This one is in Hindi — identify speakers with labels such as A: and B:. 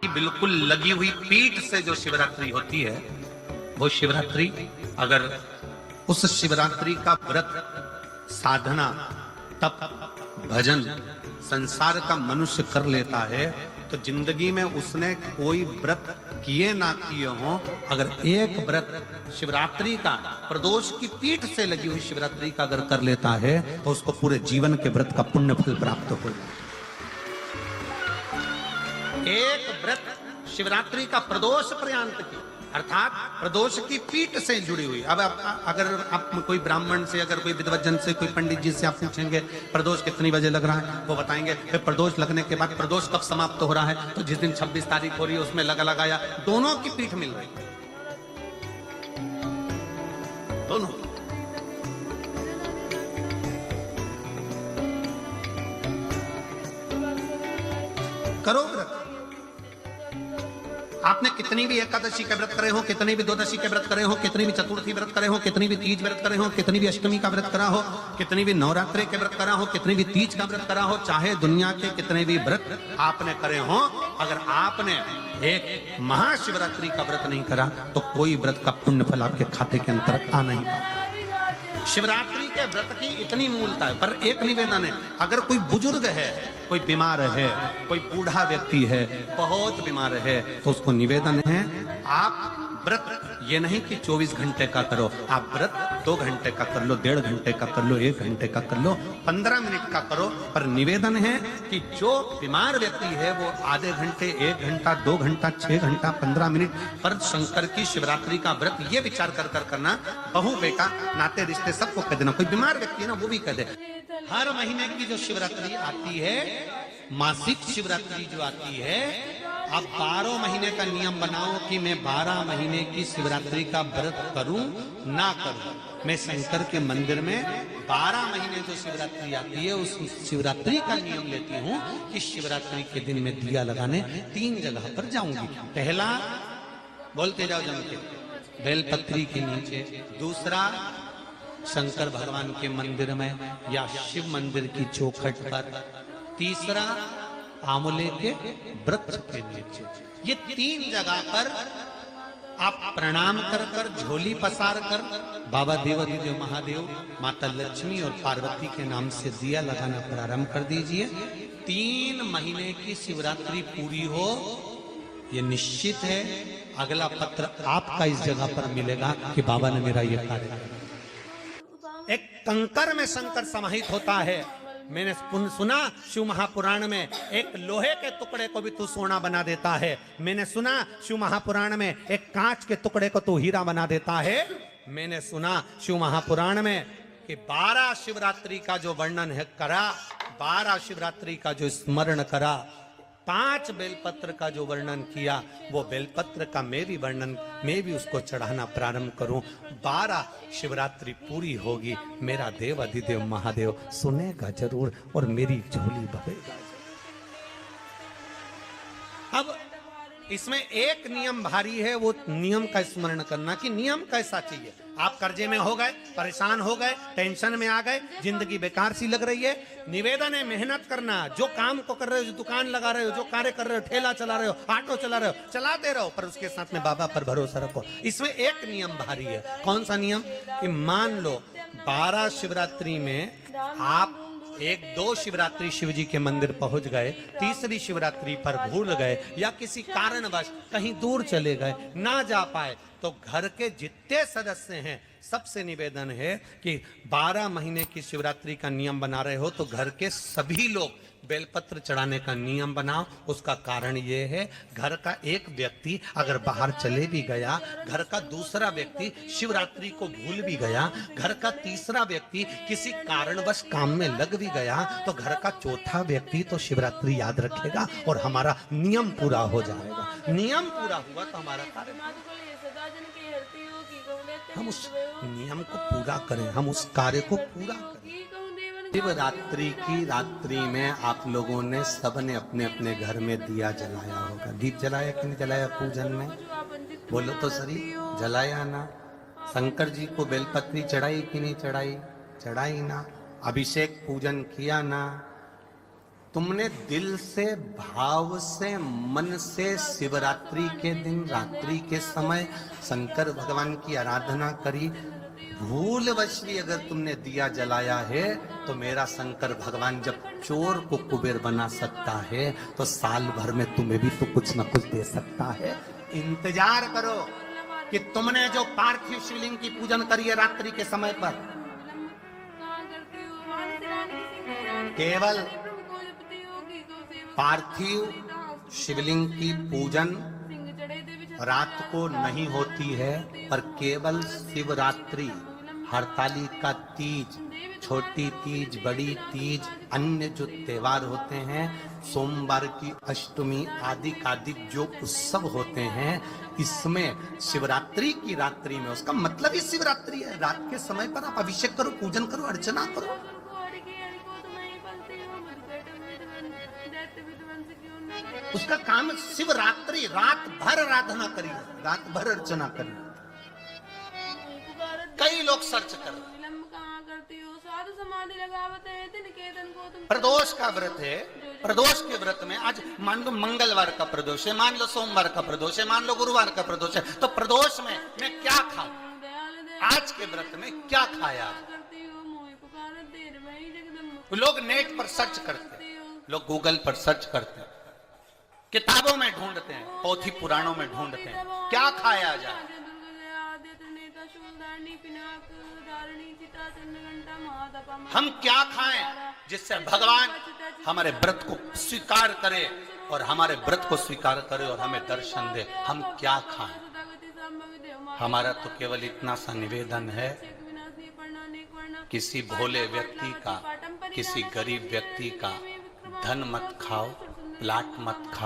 A: बिल्कुल लगी हुई पीठ से जो शिवरात्रि होती है, वो शिवरात्रि अगर उस शिवरात्रि का व्रत, साधना, तप, भजन संसार का मनुष्य कर लेता है तो जिंदगी में उसने कोई व्रत किए ना किए हो, अगर एक व्रत शिवरात्रि का प्रदोष की पीठ से लगी हुई शिवरात्रि का अगर कर लेता है तो उसको पूरे जीवन के व्रत का पुण्य फल प्राप्त हो जाए। एक व्रत शिवरात्रि का प्रदोष पर्यंत की, अर्थात प्रदोष की पीठ से जुड़ी हुई। अब अगर आप कोई ब्राह्मण से, अगर कोई विद्वज्जन से, कोई पंडित जी से आप पूछेंगे प्रदोष कितनी बजे लग रहा है, वो बताएंगे फिर प्रदोष लगने के बाद प्रदोष कब समाप्त हो रहा है, तो जिस दिन 26 तारीख हो रही है उसमें लगाया, दोनों की पीठ मिल रही, दोनों। करो व्रत। आपने कितनी भी एकादशी के व्रत करे हो, कितनी भी द्वादशी के व्रत करे हो, कितनी भी चतुर्थी व्रत करे हो, कितनी भी तीज व्रत करे हो, कितनी भी अष्टमी का व्रत करा हो, कितनी भी नवरात्रि के व्रत करा हो, कितनी भी तीज का व्रत करा हो, चाहे दुनिया के कितने भी व्रत आपने करे हो, अगर आपने एक महाशिवरात्रि का व्रत नहीं करा तो कोई व्रत का पुण्य फल आपके खाते के अंतर्गत आ नहीं पाता। शिवरात्रि के व्रत की इतनी मूलता है। पर एक निवेदन है, अगर कोई बुजुर्ग है, कोई बीमार है, कोई बूढ़ा व्यक्ति है, बहुत बीमार है, तो उसको निवेदन है आप व्रत ये नहीं कि 24 घंटे का करो, आप व्रत 2 घंटे का कर लो, 1.5 घंटे का कर लो, 1 घंटे का कर लो, 15 मिनट का करो। पर निवेदन है कि जो बीमार व्यक्ति है वो आधे घंटे, 1 घंटा, 2 घंटा, 6 घंटा, 15 मिनट पर शंकर की शिवरात्रि का व्रत ये विचार कर करना, बहू बेटा नाते रिश्ते सबको कह देना। कोई बीमार व्यक्ति है ना, वो भी कह दे। हर महीने की जो शिवरात्रि आती है, मासिक शिवरात्रि जो आती है, आप 12 महीने का नियम बनाओ कि मैं 12 महीने की शिवरात्रि का व्रत करूं ना करूं। मैं शंकर के मंदिर में 12 महीने जो शिवरात्रि आती है उस शिवरात्रि का नियम लेती हूं कि शिवरात्रि के दिन में दिया लगाने 3 जगह पर जाऊंगी। पहला, बोलते जाओ जम के, बेलपत्री के नीचे। दूसरा, शंकर भगवान के मंदिर में या शिव मंदिर की चौखट पर। तीसरा, आंवले के वृक्ष के नीचे। ये 3 जगह पर आप प्रणाम कर कर, झोली पसार कर बाबा देवाधिदेव महादेव, माता लक्ष्मी और पार्वती के नाम से दिया लगाना प्रारंभ कर दीजिए। 3 महीने की शिवरात्रि पूरी हो, ये निश्चित है अगला पत्र आपका इस जगह पर मिलेगा कि बाबा ने मेरा ये कार्य किया। एक कंकर में शंकर समाहित होता है। मैंने सुना शिव महापुराण में एक लोहे के टुकड़े को भी तू सोना बना देता है। मैंने सुना शिव महापुराण में एक कांच के टुकड़े को तू हीरा बना देता है। मैंने सुना शिव महापुराण में कि 12 शिवरात्रि का जो वर्णन है करा, 12 शिवरात्रि का जो स्मरण करा, 5 बेलपत्र का जो वर्णन किया, वो बेलपत्र का मैं भी उसको चढ़ाना प्रारंभ करूं। 12 शिवरात्रि पूरी होगी, मेरा देव अधिदेव महादेव सुनेगा जरूर और मेरी झोली भरेगा। अब इसमें एक नियम भारी है, वो नियम का स्मरण करना कि नियम कैसा चाहिए। आप कर्जे में हो गए, परेशान हो गए, टेंशन में आ गए, जिंदगी बेकार सी लग रही है, निवेदन है मेहनत करना। जो काम को कर रहे हो, जो दुकान लगा रहे हो, जो कार्य कर रहे हो, ठेला चला रहे हो, ऑटो चला रहे हो, चलाते रहो, पर उसके साथ में बाबा पर भरोसा रखो। इसमें एक नियम भारी है। कौन सा नियम? कि मान लो 12 शिवरात्रि में आप 1-2 शिवरात्रि शिव जी के मंदिर पहुंच गए, तीसरी शिवरात्रि पर भूल गए या किसी कारणवश कहीं दूर चले गए, ना जा पाए, तो घर के जितने सदस्य हैं सबसे निवेदन है कि 12 महीने की शिवरात्रि का नियम बना रहे हो तो घर के सभी लोग बेलपत्र चढ़ाने का नियम बनाओ। उसका कारण ये है, घर का एक व्यक्ति अगर बाहर चले भी गया, घर का दूसरा व्यक्ति शिवरात्रि को भूल भी गया, घर का तीसरा व्यक्ति किसी कारणवश काम में लग भी गया, तो घर का चौथा व्यक्ति तो शिवरात्रि याद रखेगा और हमारा नियम पूरा हो जाएगा। नियम पूरा हुआ तो हमारा कार्य, हम उस नियम को पूरा करें, हम उस कार्य को पूरा करें। शिवरात्रि की रात्रि में आप लोगों ने सबने अपने अपने घर में दिया जलाया होगा। दीप जलाया कि नहीं जलाया पूजन में? बोलो तो सही, जलाया ना? शंकर जी को बेलपत्री चढ़ाई कि नहीं चढ़ाई? चढ़ाई ना? अभिषेक पूजन किया ना? तुमने दिल से, भाव से, मन से शिवरात्रि के दिन रात्रि के समय शंकर भगवान की आराधना करी, भूलवश भी अगर तुमने दिया जलाया है, तो मेरा शंकर भगवान जब चोर को कुबेर बना सकता है, तो साल भर में तुम्हें भी तो कुछ न कुछ दे सकता है। इंतजार करो कि तुमने जो पार्थिव शिवलिंग की पूजन करी है रात्रि के समय पर, केवल पार्थिव शिवलिंग की पूजन रात को नहीं होती है, पर केवल शिवरात्रि, हरतालिका तीज, छोटी तीज, बड़ी तीज, अन्य जो त्योहार होते हैं, सोमवार की अष्टमी आदि जो उत्सव होते हैं, इसमें शिवरात्रि की रात्रि में, उसका मतलब ही शिवरात्रि है, रात के समय पर आप अभिषेक करो, पूजन करो, अर्चना करो। उसका काम शिवरात्रि, रात भर आराधना करिए, रात भर अर्चना करिए। कई लोग सर्च कर, प्रदोष का व्रत है, प्रदोष के व्रत में आज मान लो मंगलवार का प्रदोष है, मान लो सोमवार का प्रदोष है, मान लो गुरुवार का प्रदोष है, तो प्रदोष में मैं क्या खाऊं, आज के व्रत में क्या खाया। लोग नेट पर सर्च करते हैं, लोग गूगल पर सर्च करते हैं, किताबों में ढूंढते हैं, पोथी पुराणों में ढूंढते हैं, क्या खाया जाए। हम क्या खाएं जिससे भगवान हमारे व्रत को स्वीकार करे और हमारे व्रत को स्वीकार करे और हमें दर्शन दे। हम क्या खाएं। हमारा तो केवल इतना सा निवेदन है, किसी भोले व्यक्ति का, किसी गरीब व्यक्ति का धन मत खाओ, प्लाट मत खाओ।